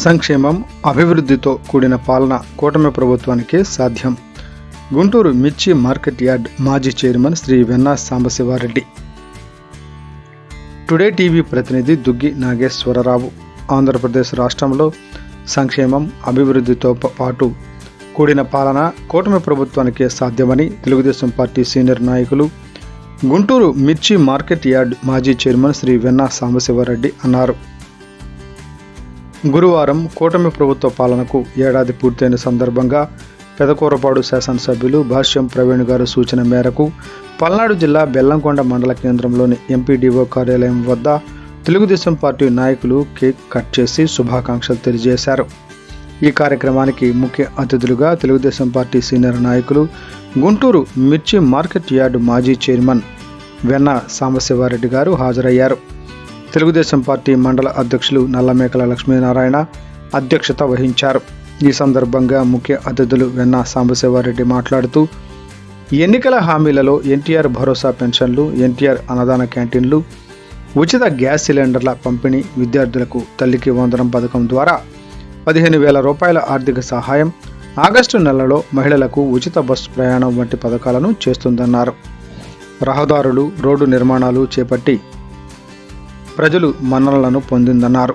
సంక్షేమం, అభివృద్ధితో కూడిన పాలన కూటమి ప్రభుత్వానికే సాధ్యం. గుంటూరు మిర్చి మార్కెట్ యార్డ్ మాజీ chairman Shri Venna Sambasiva Reddy. Today TV ప్రతినిధి దుగ్గి నాగేశ్వరరావు. ఆంధ్రప్రదేశ్ రాష్ట్రంలో సంక్షేమం, అభివృద్ధితో పాటు కూడిన పాలన కూటమి ప్రభుత్వానికే సాధ్యమని తెలుగుదేశం పార్టీ సీనియర్ నాయకులు, గుంటూరు మిర్చి మార్కెట్ యార్డ్ మాజీ చైర్మన్ శ్రీ వెన్నా సాంబశివారెడ్డి అన్నారు. గురువారం కూటమి ప్రభుత్వ పాలనకు ఏడాది పూర్తయిన సందర్భంగా పెదకూరపాడు శాసనసభ్యులు భాష్యం ప్రవీణ్ గారు సూచన మేరకు పల్నాడు జిల్లా బెల్లంకొండ మండల కేంద్రంలోని ఎంపీడీఓ కార్యాలయం వద్ద తెలుగుదేశం పార్టీ నాయకులు కేక్ కట్ చేసి శుభాకాంక్షలు తెలియజేశారు. ఈ కార్యక్రమానికి ముఖ్య అతిథులుగా తెలుగుదేశం పార్టీ సీనియర్ నాయకులు, గుంటూరు మిర్చి మార్కెట్ యార్డ్ మాజీ చైర్మన్ వెన్నా సాంబశివారెడ్డి గారు హాజరయ్యారు. తెలుగుదేశం పార్టీ మండల అధ్యక్షులు నల్లమేకల లక్ష్మీనారాయణ అధ్యక్షత వహించారు. ఈ సందర్భంగా ముఖ్య అతిథులు వెన్నా సాంబశివారెడ్డి మాట్లాడుతూ, ఎన్నికల హామీలలో ఎన్టీఆర్ భరోసా పెన్షన్లు, ఎన్టీఆర్ అన్నదాన క్యాంటీన్లు, ఉచిత గ్యాస్ సిలిండర్ల పంపిణీ, విద్యార్థులకు తల్లికి వందనం పథకం ద్వారా 15,000 రూపాయల ఆర్థిక సహాయం, ఆగస్టు నెలలో మహిళలకు ఉచిత బస్సు ప్రయాణం వంటి పథకాలను చేస్తుందన్నారు. రహదారులు, రోడ్డు నిర్మాణాలు చేపట్టి ప్రజలు మన్ననలను పొందిందన్నారు.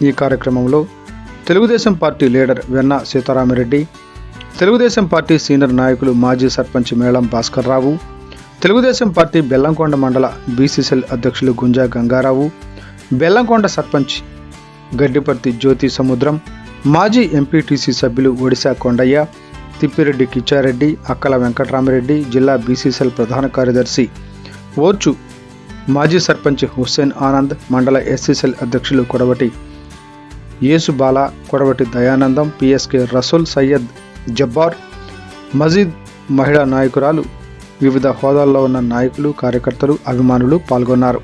ఈ కార్యక్రమంలో Telugu Desam party leader Venna Seetharami Reddy, Telugu Desam party senior నాయకులు మాజీ సర్పంచ్ మేళం భాస్కర్ రావు, తెలుగుదేశం పార్టీ బెల్లంకొండ మండల బీసీసీఎల్ అధ్యక్షులు గుంజా గంగారావు, బెల్లంకొండ సర్పంచ్ గడ్డిపర్తి జ్యోతి సముద్రం, మాజీ ఎంపీటీసీ సభ్యులు ఒడిశా కొండయ్య, తిప్పిరెడ్డి కిచ్చారెడ్డి, అక్కల వెంకటరామిరెడ్డి, జిల్లా బీసీసీఎల్ ప్రధాన కార్యదర్శి ఓర్చు మాజీ సర్పంచ్ హుస్సేన్ ఆనంద్, మండల ఎస్సీసీఎల్ అధ్యక్షులు కొడవటి యేసుబాల, కొడవటి దయానందం, పిఎస్కే రసూల్, సయ్యద్ జబ్బార్, మజీద్ మహిళా నాయకురాలు, వివిధ హోదాల్లో ఉన్న నాయకులు, కార్యకర్తలు, అభిమానులు పాల్గొన్నారు.